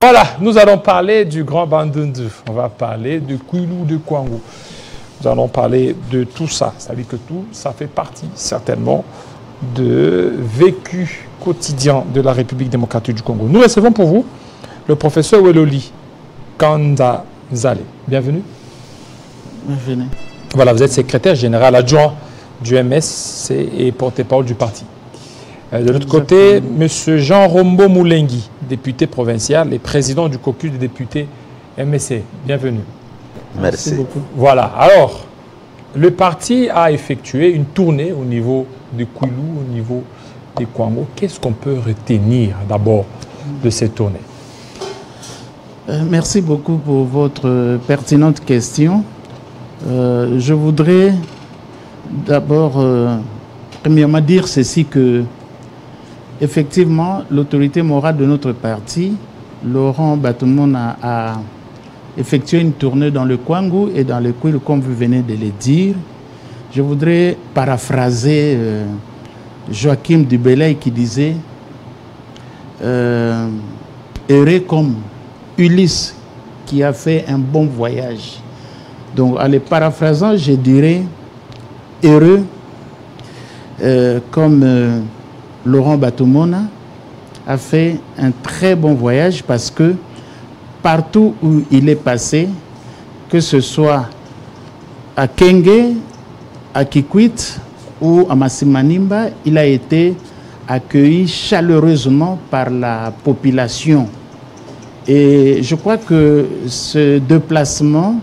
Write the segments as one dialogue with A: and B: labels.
A: Voilà, nous allons parler du Grand Bandundu. On va parler de Kwilu de Kwango. Nous allons parler de tout ça. C'est-à-dire que tout ça fait partie certainement de vécu quotidien de la République démocratique du Congo. Nous recevons pour vous le professeur Weloli Kanzale. Bienvenue.
B: Bienvenue.
A: Voilà, vous êtes secrétaire général adjoint du MSC et porte-parole du parti. De l'autre côté, M. Jean Rombo Moulengi, député provincial et président du caucus des députés MSC. Bienvenue.
C: Merci
B: beaucoup.
A: Voilà, alors, le parti a effectué une tournée au niveau de Kwilu, au niveau des Kwango. Qu'est-ce qu'on peut retenir d'abord de cette tournée?
B: Merci beaucoup pour votre pertinente question. Je voudrais d'abord, premièrement, dire ceci que effectivement, l'autorité morale de notre parti, Laurent Batumona, a effectué une tournée dans le Kwango et dans le Kwilu, comme vous venez de le dire. Je voudrais paraphraser Joachim Dubélay qui disait heureux comme Ulysse qui a fait un bon voyage. Donc, en les paraphrasant, je dirais heureux comme Laurent Batumona a fait un très bon voyage parce que partout où il est passé, que ce soit à Kenge, à Kikwit ou à Masimanimba, il a été accueilli chaleureusement par la population. Et je crois que ce déplacement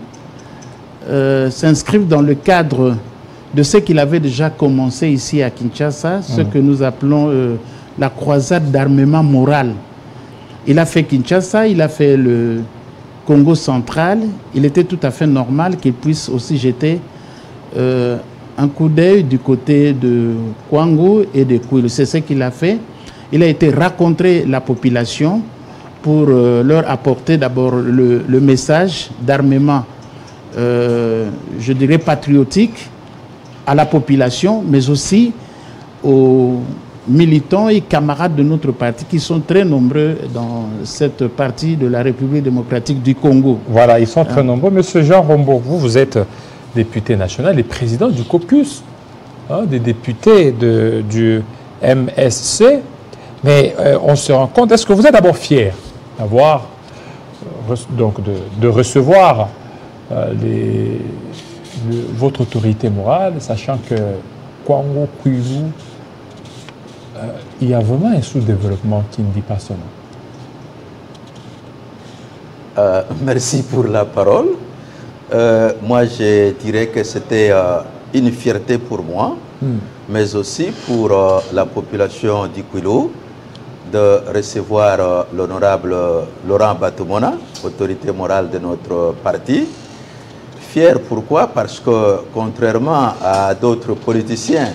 B: s'inscrit dans le cadre de ce qu'il avait déjà commencé ici à Kinshasa, ce que nous appelons la croisade d'armement moral. Il a fait Kinshasa, il a fait le Congo central. Il était tout à fait normal qu'il puisse aussi jeter un coup d'œil du côté de Kwango et de Kwilu. C'est ce qu'il a fait. Il a été rencontrer la population pour leur apporter d'abord le message d'armement, je dirais patriotique, à la population, mais aussi aux militants et camarades de notre parti qui sont très nombreux dans cette partie de la République démocratique du Congo.
A: Voilà, ils sont très nombreux. Monsieur Jean Rombo, vous êtes député national et président du caucus des députés du MSC. Mais on se rend compte, est-ce que vous êtes d'abord fier d'avoir, donc de recevoir votre autorité morale, sachant que Kwango, Kwilu, il y a vraiment un sous-développement qui ne dit pas son nom.
C: Merci pour la parole. Moi, je dirais que c'était une fierté pour moi, mais aussi pour la population du Kwilu, de recevoir l'honorable Laurent Batumona, autorité morale de notre parti. Fier, pourquoi? Parce que contrairement à d'autres politiciens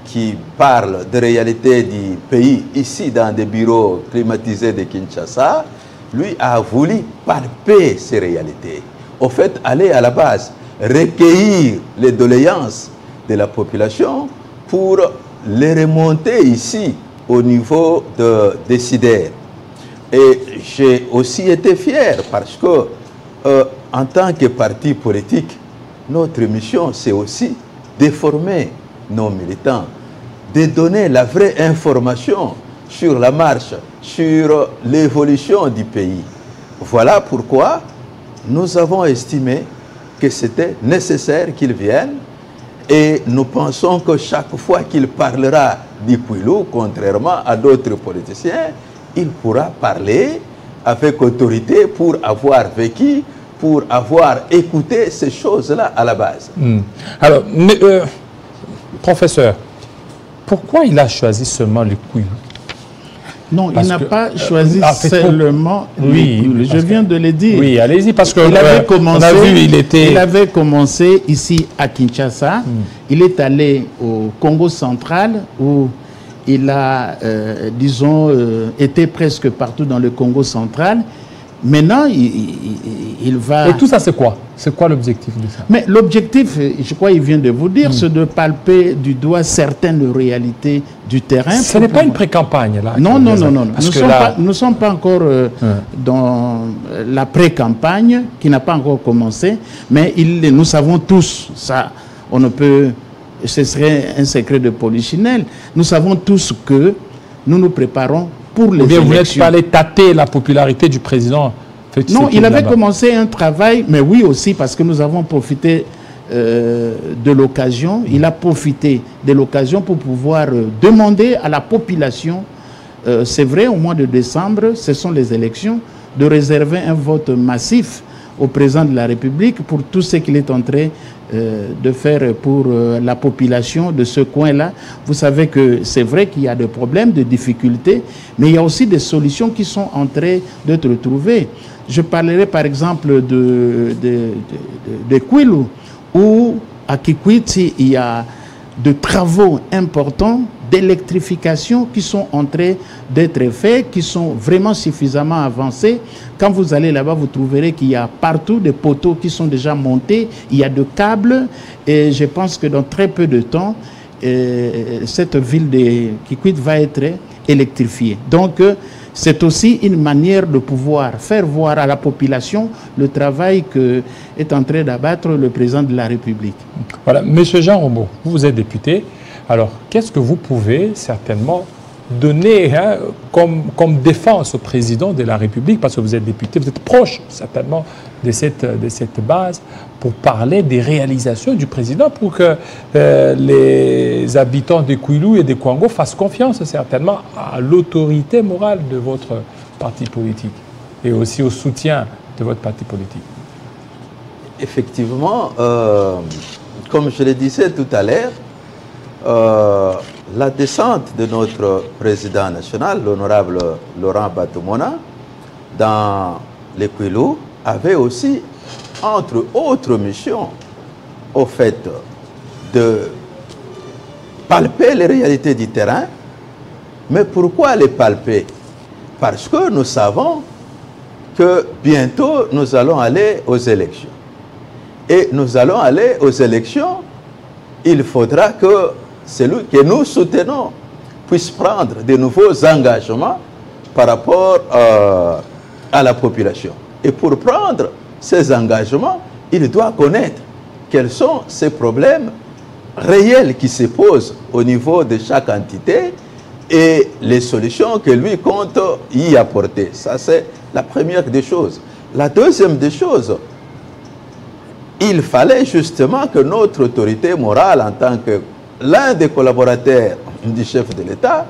C: qui parlent de réalité du pays ici dans des bureaux climatisés de Kinshasa, lui a voulu palper ces réalités. Au fait, aller à la base, recueillir les doléances de la population pour les remonter ici au niveau de décideurs. Et j'ai aussi été fier parce que en tant que parti politique, notre mission, c'est aussi de former nos militants, de donner la vraie information sur la marche, sur l'évolution du pays. Voilà pourquoi nous avons estimé que c'était nécessaire qu'ils viennent et nous pensons que chaque fois qu'il parlera du Kwilu, contrairement à d'autres politiciens, il pourra parler avec autorité pour avoir vécu, pour avoir écouté ces choses-là à la base.
A: Alors, professeur, pourquoi il a choisi seulement le Kwilu?
B: Non, il n'a pas choisi seulement
A: oui,
B: le Kwilu. Je viens de le dire.
A: Oui, allez-y, parce que
B: on a vu, il avait commencé ici à Kinshasa. Il est allé au Congo central où il a, disons, été presque partout dans le Congo central. Maintenant, il va...
A: Et tout ça, c'est quoi? C'est quoi l'objectif de ça?
B: Mais l'objectif, je crois qu'il vient de vous dire, c'est de palper du doigt certaines réalités du terrain.
A: Ce n'est pas une pré-campagne, là?
B: Non, non, non, non. Nous ne sommes pas encore dans la pré-campagne, qui n'a pas encore commencé, mais nous savons tous, ça, on ne peut... Ce serait un secret de polichinelle. Nous savons tous que nous nous préparons pour les élections. Vous n'êtes pas
A: allé tâter la popularité du président?
B: Non, il avait commencé un travail, mais oui aussi, parce que nous avons profité de l'occasion. Il a profité de l'occasion pour pouvoir demander à la population, c'est vrai, au mois de décembre, ce sont les élections, de réserver un vote massif au président de la République pour tout ce qu'il est en train de faire pour la population de ce coin-là. Vous savez que c'est vrai qu'il y a des problèmes, des difficultés, mais il y a aussi des solutions qui sont en train d'être trouvées. Je parlerai par exemple de Kwilu, où à Kikwit, il y a de travaux importants d'électrification qui sont en train d'être faits, qui sont vraiment suffisamment avancés. Quand vous allez là-bas, vous trouverez qu'il y a partout des poteaux qui sont déjà montés, il y a de câbles, et je pense que dans très peu de temps, cette ville de Kikwit va être électrifiée. Donc, c'est aussi une manière de pouvoir faire voir à la population le travail que est en train d'abattre le président de la République.
A: Voilà, Monsieur Jean Rombaut, vous êtes député. Alors, qu'est-ce que vous pouvez certainement donner comme défense au président de la République, parce que vous êtes député, vous êtes proche certainement de cette base, pour parler des réalisations du président, pour que les habitants de Kwilu et de Kwango fassent confiance certainement à l'autorité morale de votre parti politique et aussi au soutien de votre parti politique?
C: Effectivement, comme je le disais tout à l'heure, la descente de notre président national, l'honorable Laurent Batomona, dans les Kwilu, avait aussi, entre autres missions, au fait de palper les réalités du terrain. Mais pourquoi les palper? Parce que nous savons que bientôt nous allons aller aux élections. Et nous allons aller aux élections, il faudra que celui que nous soutenons puisse prendre de nouveaux engagements par rapport à la population. Et pour prendre ces engagements, il doit connaître quels sont ces problèmes réels qui se posent au niveau de chaque entité et les solutions que lui compte y apporter. Ça, c'est la première des choses. La deuxième des choses, il fallait justement que notre autorité morale, en tant que l'un des collaborateurs du chef de l'État,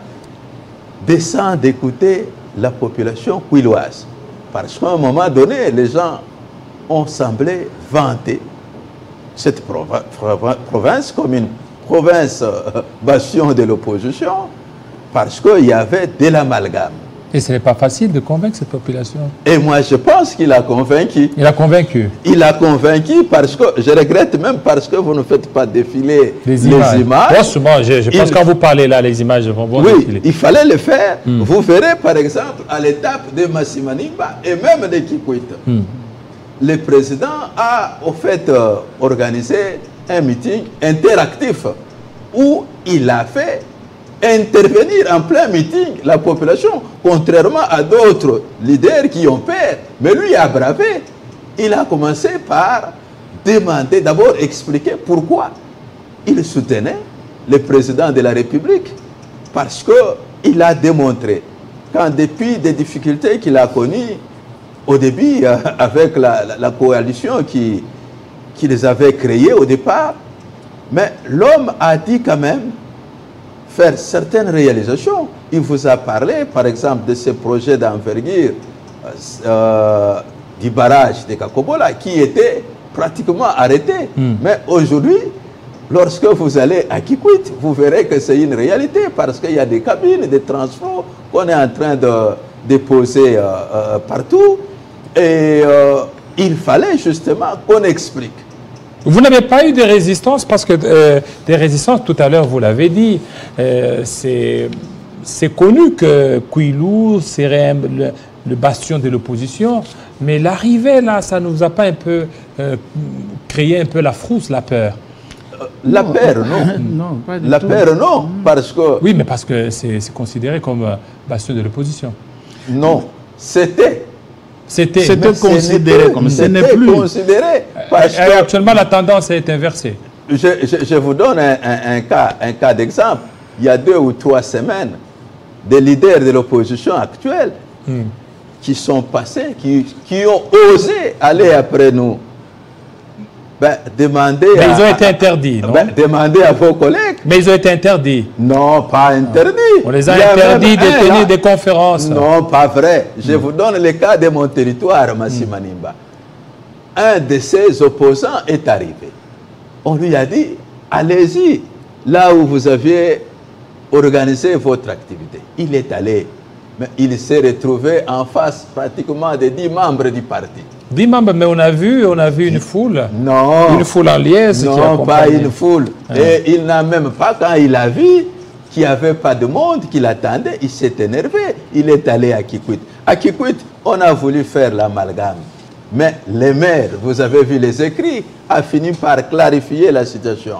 C: descende d'écouter la population kwiloise. Parce qu'à un moment donné, les gens ont semblé vanter cette province comme une province bastion de l'opposition, parce qu'il y avait de l'amalgame.
A: Et ce n'est pas facile de convaincre cette population.
C: Et moi, je pense qu'il a convaincu.
A: Il a convaincu.
C: Il a convaincu parce que, je regrette même parce que vous ne faites pas défiler les images.
A: Franchement, je pense que quand vous parlez là, les images vont défiler.
C: Oui, il fallait le faire. Vous verrez, par exemple, à l'étape de Massimanimba et même de Kikwit. Le président a, au fait, organisé un meeting interactif où il a fait intervenir en plein meeting la population, contrairement à d'autres leaders qui ont peur. Mais lui a bravé. Il a commencé par demander, d'abord expliquer pourquoi il soutenait le président de la République. Parce qu'il a démontré qu'en dépit des difficultés qu'il a connues au début avec la coalition qui les avait créées au départ, mais l'homme a dit quand même faire certaines réalisations. Il vous a parlé, par exemple, de ce projet d'envergure du barrage de Kakobola qui était pratiquement arrêté. Mais aujourd'hui, lorsque vous allez à Kikwit, vous verrez que c'est une réalité parce qu'il y a des cabines de transport qu'on est en train de déposer partout. Et il fallait justement qu'on explique.
A: Vous n'avez pas eu de résistance parce que des résistances, tout à l'heure, vous l'avez dit, c'est connu que Kwilu serait le bastion de l'opposition. Mais l'arrivée, là, ça ne nous a pas un peu créé un peu la frousse, la peur?
C: La peur, non.
B: Non, pas du
C: La
B: tout.
C: peur, non. Parce que...
A: Oui, mais parce que c'est considéré comme bastion de l'opposition.
C: Non, c'était.
A: C'était.
B: Considéré comme ce n'est plus.
C: Considéré. Parce que
A: Actuellement, la tendance est inversée.
C: je vous donne un cas d'exemple. Il y a 2 ou 3 semaines, des leaders de l'opposition actuelle qui sont passés, qui ont osé aller après nous. Ben, demandez
A: mais ils ont été interdits, non?
C: Demandez à vos collègues.
A: Mais ils ont été interdits.
C: Non, pas interdits.
A: On les a interdits de tenir des conférences.
C: Non, pas vrai. Je vous donne le cas de mon territoire, Massimanimba. Un de ses opposants est arrivé. On lui a dit, allez-y, là où vous aviez organisé votre activité. Il est allé, mais il s'est retrouvé en face pratiquement de 10 membres du parti.
A: 10 membres, mais on a vu une foule.
C: Non.
A: Une foule en liesse.
C: Non, pas une foule. Et il n'a même pas, quand il a vu qu'il n'y avait pas de monde qui l'attendait, il s'est énervé. Il est allé à Kikwit. À Kikwit, on a voulu faire l'amalgame. Mais le maire, vous avez vu les écrits, a fini par clarifier la situation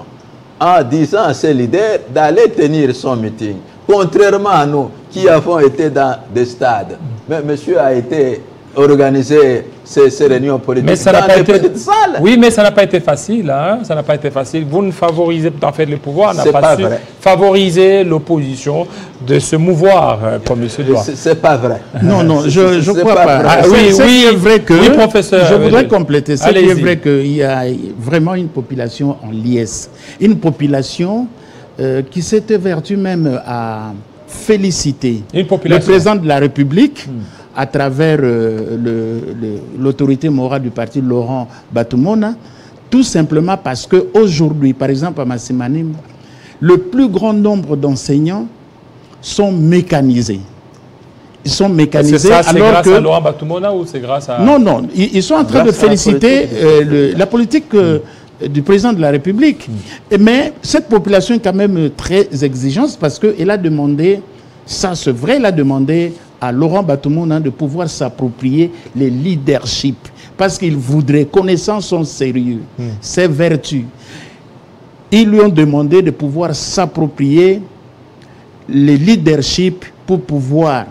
C: en disant à ses leaders d'aller tenir son meeting. Contrairement à nous qui avons été dans des stades. Mais monsieur a été organiser ces réunions politiques
A: mais ça n'a
C: dans
A: pas
C: les
A: été...
C: petites salles.
A: Oui, mais ça n'a pas été facile. Hein? Ça n'a pas été facile. Vous ne favorisez en fait le pouvoir, n'a
C: pas
A: su
C: vrai.
A: Favoriser l'opposition de se mouvoir comme il se doit.
C: C'est pas vrai.
B: Non, non, je crois pas.
A: Ah, oui,
B: c'est vrai que
A: oui, professeur.
B: Je voudrais compléter. C'est vrai qu'il y a vraiment une population en liesse. Une population qui s'est évertue même à féliciter le président de la République à travers l'autorité morale du parti Laurent Batumona, tout simplement parce qu'aujourd'hui, par exemple à Massimanim, le plus grand nombre d'enseignants sont mécanisés. Ils sont mécanisés.
A: C'est grâce à Laurent Batumona ou c'est grâce à...
B: Non, non, ils sont en train de féliciter la politique du président de la République. Mais cette population est quand même très exigeante parce qu'elle a demandé, ça c'est vrai, elle a demandé à Laurent Batumona de pouvoir s'approprier les leaderships parce qu'il voudrait, connaissant son sérieux, ses vertus, ils lui ont demandé de pouvoir s'approprier les leaderships pour pouvoir,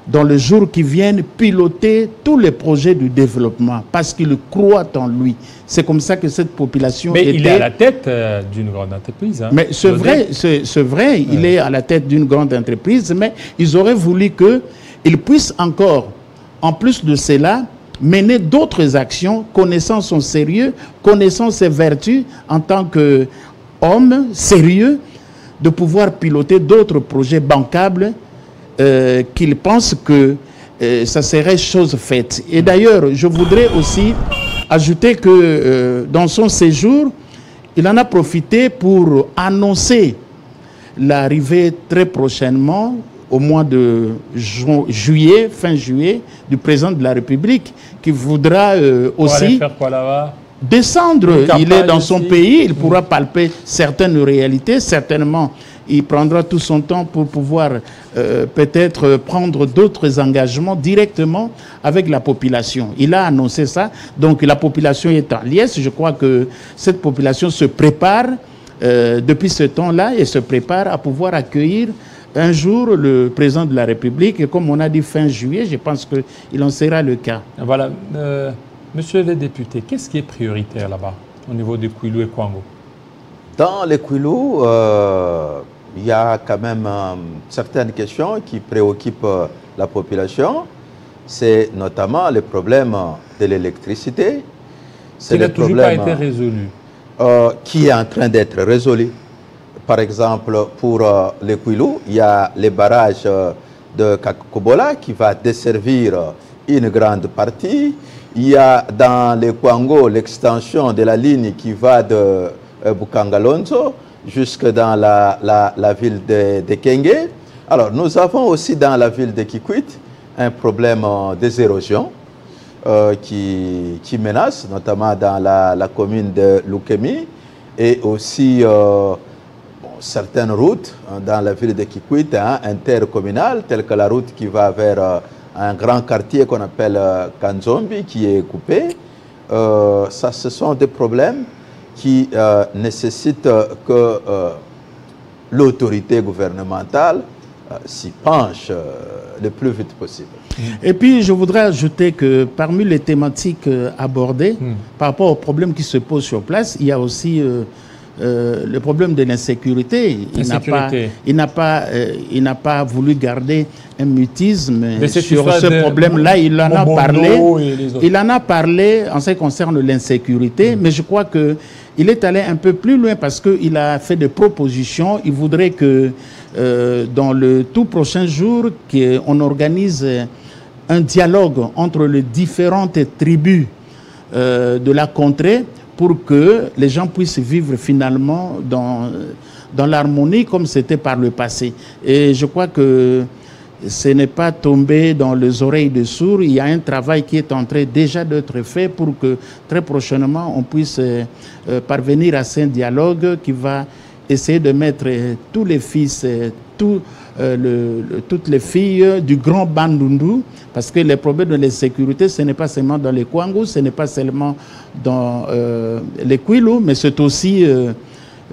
B: dans les jours qui viennent, piloter tous les projets du développement parce qu'il croit en lui. C'est comme ça que cette population
A: mais il est à la tête d'une grande entreprise. Hein.
B: Mais c'est vrai, il est à la tête d'une grande entreprise, mais ils auraient voulu qu'il puisse encore, en plus de cela, mener d'autres actions, connaissant son sérieux, connaissant ses vertus en tant qu'homme sérieux, de pouvoir piloter d'autres projets bancables qu'il pense que ça serait chose faite. Et d'ailleurs, je voudrais aussi ajouter que dans son séjour, il en a profité pour annoncer l'arrivée très prochainement, au mois de juillet, fin juillet, du président de la République, qui voudra aussi...
A: aller faire quoi là-bas ?
B: Descendre. Il est dans son pays, il pourra palper certaines réalités, certainement. Il prendra tout son temps pour pouvoir peut-être prendre d'autres engagements directement avec la population. Il a annoncé ça. Donc la population est en liesse. Je crois que cette population se prépare depuis ce temps-là et se prépare à pouvoir accueillir un jour le président de la République. Et comme on a dit fin juillet, je pense qu'il en sera le cas.
A: Voilà. Monsieur le député, qu'est-ce qui est prioritaire là-bas au niveau de Kwilu et Kwango?
C: Dans les Kwilu, il y a quand même certaines questions qui préoccupent la population. C'est notamment le problème de l'électricité.
A: Qui n'a toujours pas été résolu.
C: Qui est en train d'être résolu. Par exemple, pour les Kwilu, il y a le barrage de Kakobola qui va desservir une grande partie. Il y a dans le Kwango l'extension de la ligne qui va de Bukangalonzo jusque dans la ville de Kenge. Alors, nous avons aussi dans la ville de Kikwit un problème des érosions qui menace, notamment dans la commune de Lukemi, et aussi certaines routes dans la ville de Kikwit intercommunales, telles que la route qui va vers un grand quartier qu'on appelle Kanzombi qui est coupé. Ce sont des problèmes qui nécessitent que l'autorité gouvernementale s'y penche le plus vite possible.
B: Et puis, je voudrais ajouter que parmi les thématiques abordées, par rapport aux problèmes qui se posent sur place, il y a aussi le problème de l'insécurité. Il n'a pas voulu garder un mutisme sur ce problème-là. Il en a parlé. Il en a parlé en ce qui concerne l'insécurité, mais je crois qu'il est allé un peu plus loin parce qu'il a fait des propositions. Il voudrait que dans le tout prochain jour, qu'on organise un dialogue entre les différentes tribus de la contrée pour que les gens puissent vivre finalement dans l'harmonie comme c'était par le passé. Et je crois que ce n'est pas tombé dans les oreilles de sourds. Il y a un travail qui est en train déjà d'être fait pour que très prochainement on puisse parvenir à ce dialogue qui va essayer de mettre tous les fils, toutes les filles du grand Bandundu, parce que les problèmes de l'insécurité, ce n'est pas seulement dans les Kwangu, ce n'est pas seulement dans les Kwilu, mais c'est aussi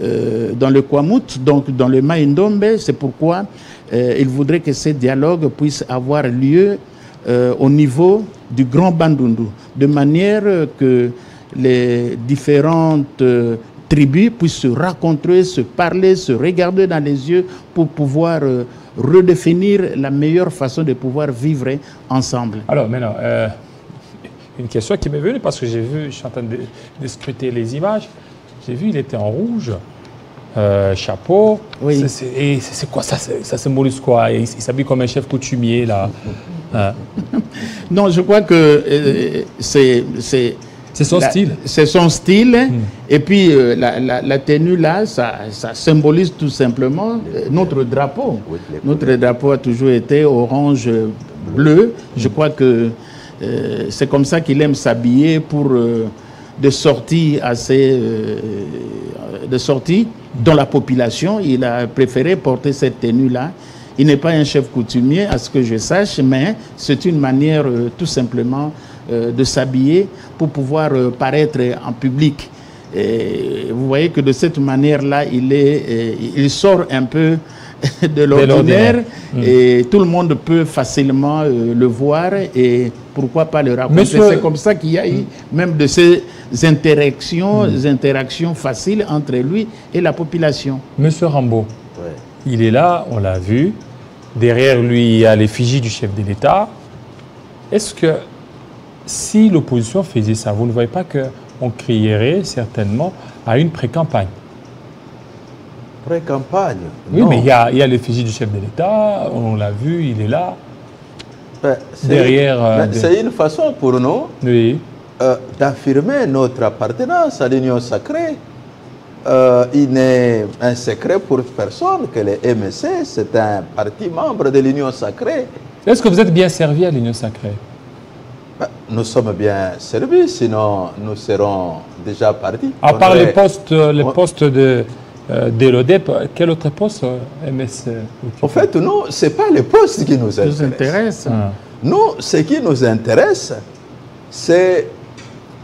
B: dans le Kwamut, donc dans le Maïndombe. C'est pourquoi il voudrait que ces dialogues puissent avoir lieu au niveau du grand Bandundu, de manière que les différentes tribus puissent se rencontrer, se parler, se regarder dans les yeux pour pouvoir redéfinir la meilleure façon de pouvoir vivre ensemble.
A: Alors maintenant, une question qui m'est venue parce que j'ai vu, je suis en train de scruter les images, j'ai vu il était en rouge, chapeau,
B: oui.
A: Et c'est quoi ça? Ça symbolise quoi? Il s'habille comme un chef coutumier là.
B: Non, je crois que c'est
A: son style.
B: C'est son style. Et puis, la tenue là, ça symbolise tout simplement notre drapeau. Notre drapeau a toujours été orange-bleu. Je crois que c'est comme ça qu'il aime s'habiller pour de sorties dans la population. Il a préféré porter cette tenue-là. Il n'est pas un chef coutumier, à ce que je sache, mais c'est une manière tout simplement de s'habiller pour pouvoir paraître en public. Et vous voyez que de cette manière-là, il sort un peu de l'ordinaire et tout le monde peut facilement le voir et pourquoi pas le raconter. C'est comme ça qu'il y a eu même de ces interactions faciles entre lui et la population.
A: Monsieur Rambo, il est là, on l'a vu. Derrière lui, il y a l'effigie du chef de l'État. Est-ce que si l'opposition faisait ça, vous ne voyez pas qu'on crierait certainement à une pré-campagne?
C: Pré-campagne?
A: Oui, non. Mais il y a l'effigie du chef de l'État, on l'a vu, il est là. Derrière.
C: C'est une façon pour nous d'affirmer notre appartenance à l'Union sacrée. Il n'est un secret pour personne que le MSC, c'est un parti membre de l'Union sacrée.
A: Est-ce que vous êtes bien servi à l'Union sacrée?
C: Nous sommes bien servis, sinon nous serons déjà partis.
A: À part les postes de l'ODEP, quel autre poste MSC?
C: En fait, nous, ce n'est pas les postes qui nous intéressent. Nous, ce qui nous intéresse, c'est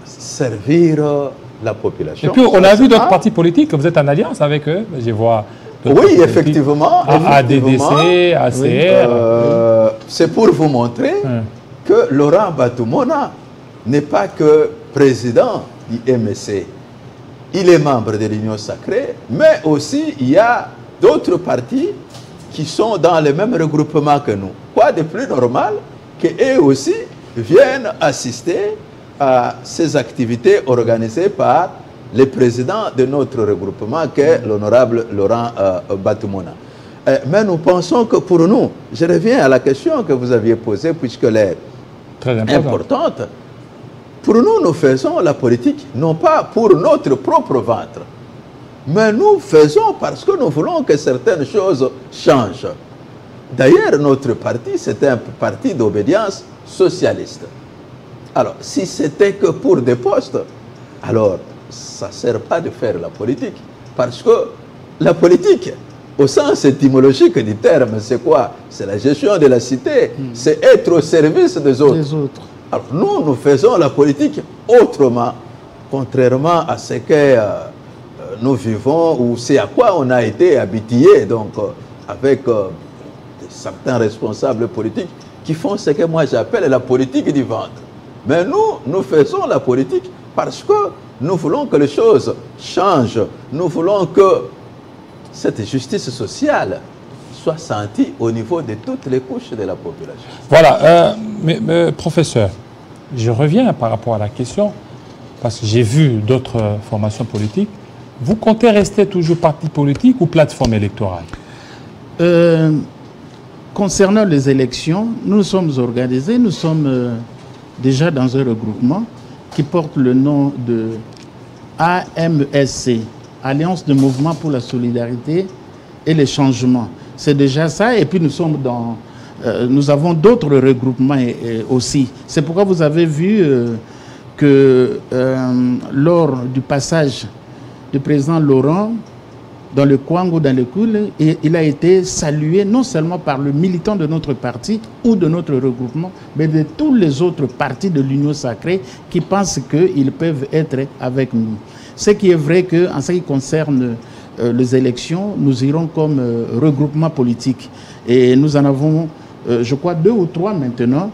C: servir la population.
A: Et puis, on a vu d'autres partis politiques, vous êtes en alliance avec eux, je vois.
C: Oui, effectivement.
A: ADDC, ACR.
C: C'est pour vous montrer que Laurent Batumona n'est pas que président du MSC. Il est membre de l'Union sacrée, mais aussi il y a d'autres partis qui sont dans le même regroupement que nous. Quoi de plus normal qu'eux aussi viennent assister à ces activités organisées par le président de notre regroupement, qui est l'honorable Laurent Batumona. Mais nous pensons que pour nous, je reviens à la question que vous aviez posée, puisqu'elle est très importante. Pour nous, nous faisons la politique, non pas pour notre propre ventre, mais nous faisons parce que nous voulons que certaines choses changent. D'ailleurs, notre parti, c'est un parti d'obédience socialiste. Alors, si c'était que pour des postes, alors ça ne sert pas de faire la politique. Parce que la politique, au sens étymologique du terme, c'est quoi? C'est la gestion de la cité, c'est être au service des autres. Alors nous faisons la politique autrement, contrairement à ce que nous vivons ou c'est à quoi on a été habitué, donc avec certains responsables politiques qui font ce que moi j'appelle la politique du ventre. Mais nous faisons la politique parce que nous voulons que les choses changent. Nous voulons que cette justice sociale soit sentie au niveau de toutes les couches de la population.
A: Voilà, mais professeur, je reviens par rapport à la question, parce que j'ai vu d'autres formations politiques. Vous comptez rester toujours parti politique ou plateforme électorale?
B: Concernant les élections, nous nous sommes organisés, nous sommes déjà dans un regroupement qui porte le nom de AMSC, Alliance de Mouvement pour la Solidarité et les Changements. C'est déjà ça, et puis nous avons d'autres regroupements aussi. C'est pourquoi vous avez vu que lors du passage du président Laurent dans le Kwango, dans le Koul, il a été salué non seulement par le militant de notre parti ou de notre regroupement, mais de tous les autres partis de l'Union sacrée qui pensent qu'ils peuvent être avec nous. Ce qui est vrai qu'en ce qui concerne les élections, nous irons comme regroupement politique. Et nous en avons, je crois, 2 ou 3 maintenant,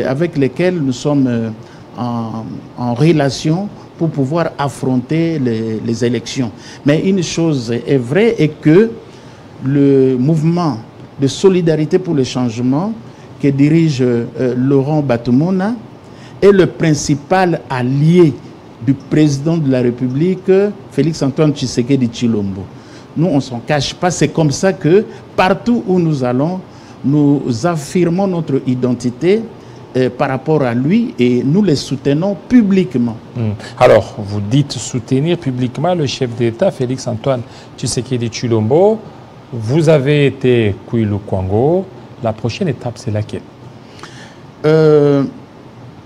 B: avec lesquels nous sommes en relation pour pouvoir affronter les élections. Mais une chose est vraie, est que le mouvement de solidarité pour le changement que dirige Laurent Batumona est le principal allié du président de la République, Félix-Antoine Tshisekedi Tshilombo. Nous, on ne s'en cache pas. C'est comme ça que partout où nous allons, nous affirmons notre identité par rapport à lui et nous les soutenons publiquement.
A: Alors, vous dites soutenir publiquement le chef d'État, Félix-Antoine Tshisekedi Tshilombo. Vous avez été Kwilu Kwango. La prochaine étape, c'est laquelle?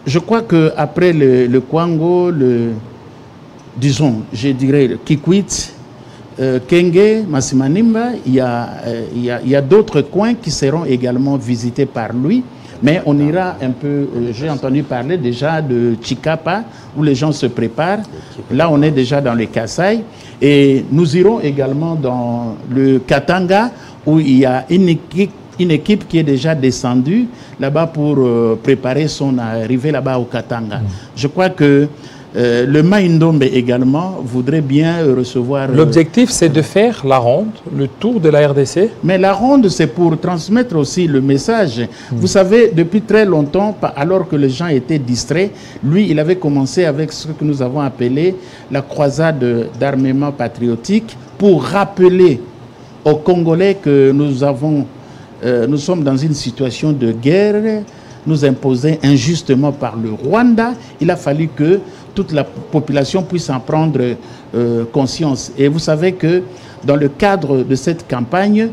B: Je crois qu'après le Kwango, disons, je dirais le Kikwit, Kenge, Masimanimba, il y a d'autres coins qui seront également visités par lui. Mais on ira un peu, j'ai entendu parler déjà de Chikapa, où les gens se préparent. Là, on est déjà dans le Kasaï. Et nous irons également dans le Katanga, où il y a une équipe qui est déjà descendue là-bas pour préparer son arrivée là-bas au Katanga. Je crois que le Maïndombe également voudrait bien recevoir...
A: L'objectif, c'est de faire la ronde, le tour de la RDC.
B: Mais la ronde, c'est pour transmettre aussi le message. Vous savez, depuis très longtemps, alors que les gens étaient distraits, lui, il avait commencé avec ce que nous avons appelé la croisade d'armement patriotique pour rappeler aux Congolais que nous sommes dans une situation de guerre, nous imposée injustement par le Rwanda. Il a fallu que toute la population puisse en prendre conscience. Et vous savez que dans le cadre de cette campagne,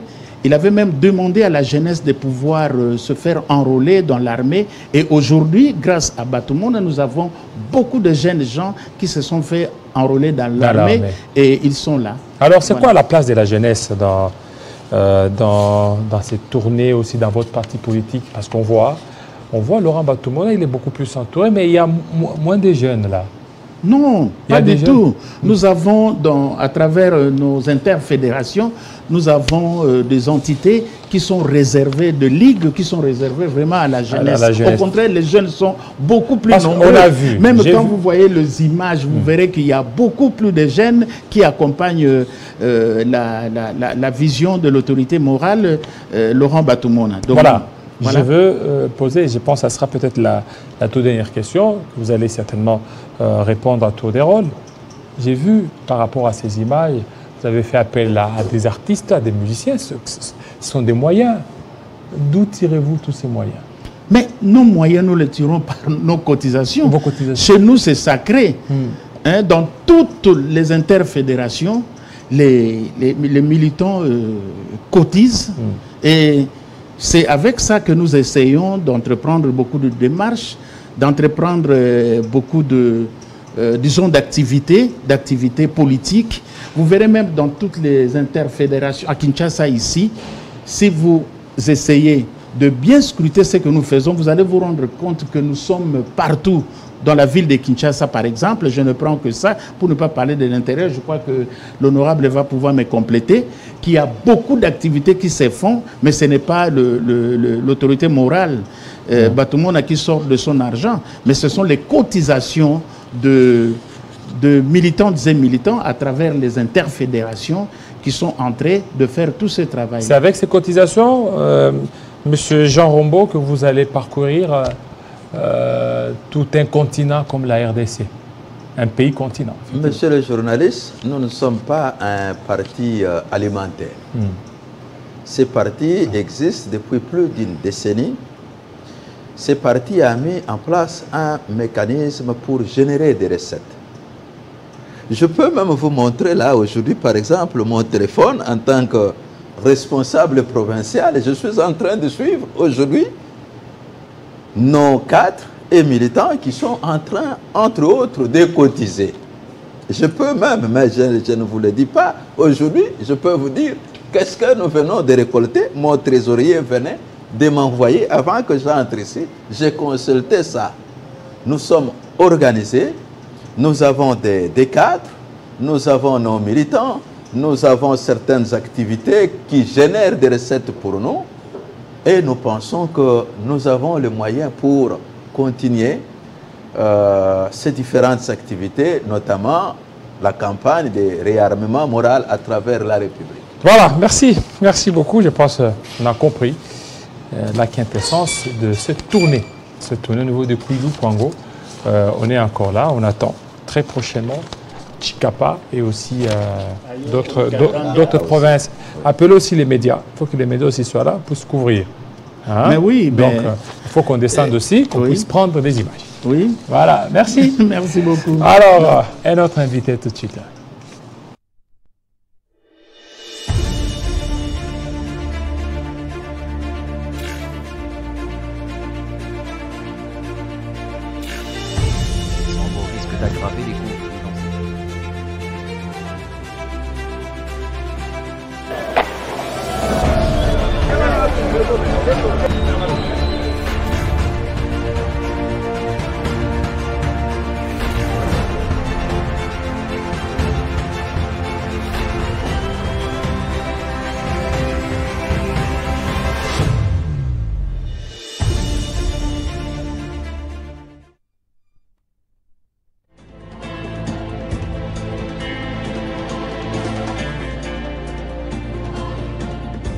B: il avait même demandé à la jeunesse de pouvoir se faire enrôler dans l'armée. Et aujourd'hui, grâce à Batumona, nous avons beaucoup de jeunes gens qui se sont fait enrôler dans l'armée et ils sont là.
A: Alors, c'est quoi la place de la jeunesse dans cette tournée, aussi dans votre parti politique? Parce qu'on voit Laurent Batumona, il est beaucoup plus entouré, mais il y a moins de jeunes là.
B: Non, pas du tout. Nous avons, à travers nos interfédérations, nous avons des entités qui sont réservées, de ligues qui sont réservées vraiment à la jeunesse. Au contraire, les jeunes sont beaucoup plus nombreux.
A: On l'a vu.
B: Même quand vous voyez les images, vous verrez qu'il y a beaucoup plus de jeunes qui accompagnent la vision de l'autorité morale, Laurent Batumona. Donc,
A: voilà. Je veux poser, je pense que ça sera peut-être la toute dernière question, que vous allez certainement répondre à tour des rôles. J'ai vu, par rapport à ces images, vous avez fait appel à des artistes, à des musiciens, ce sont des moyens. D'où tirez-vous tous ces moyens?
B: Mais nos moyens, nous les tirons par nos cotisations.
A: Vos cotisations.
B: Chez nous, c'est sacré. Hein, dans toutes les interfédérations, les militants cotisent et c'est avec ça que nous essayons d'entreprendre beaucoup de démarches, d'entreprendre beaucoup disons, d'activités politiques. Vous verrez même dans toutes les interfédérations, à Kinshasa ici, si vous essayez de bien scruter ce que nous faisons, vous allez vous rendre compte que nous sommes partout. Dans la ville de Kinshasa, par exemple, je ne prends que ça, pour ne pas parler de l'intérieur, je crois que l'honorable va pouvoir me compléter, qu'il y a beaucoup d'activités qui se font, mais ce n'est pas l'autorité morale, Batumona, qui sort de son argent, mais ce sont les cotisations de militantes et militants à travers les interfédérations qui sont en train de faire tout ce travail.
A: C'est avec ces cotisations, Monsieur Jean Rombaud, que vous allez parcourir tout un continent comme la RDC, un pays continent.
C: Monsieur le journaliste, nous ne sommes pas un parti alimentaire. Ces partis existent depuis plus d'une décennie. Ces partis ont mis en place un mécanisme pour générer des recettes. Je peux même vous montrer là aujourd'hui, par exemple, mon téléphone en tant que responsable provincial. Je suis en train de suivre aujourd'hui nos cadres et militants qui sont en train, entre autres, de cotiser. Je peux même, mais je ne vous le dis pas, aujourd'hui, je peux vous dire qu'est-ce que nous venons de récolter. Mon trésorier venait de m'envoyer avant que j'entre ici. J'ai consulté ça. Nous sommes organisés, nous avons des cadres, nous avons nos militants, nous avons certaines activités qui génèrent des recettes pour nous. Et nous pensons que nous avons les moyens pour continuer ces différentes activités, notamment la campagne de réarmement moral à travers la République.
A: Voilà, merci. Merci beaucoup. Je pense qu'on a compris la quintessence de cette tournée au niveau de Kouilou-Kouango. On est encore là, on attend très prochainement Chikapa et aussi d'autres provinces. Appelez aussi les médias. Il faut que les médias aussi soient là pour se couvrir. Hein?
B: Mais oui,
A: donc il faut qu'on descende aussi, qu'on puisse prendre des images.
B: Oui.
A: Voilà, merci.
B: Merci beaucoup.
A: Alors, un autre invité tout de suite.
D: D'aggraver les conséquences.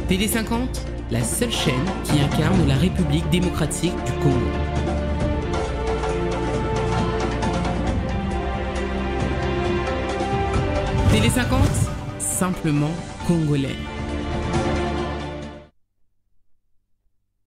E: Télé50, la seule chaîne qui incarne la République démocratique du Congo. Télé50, simplement congolais.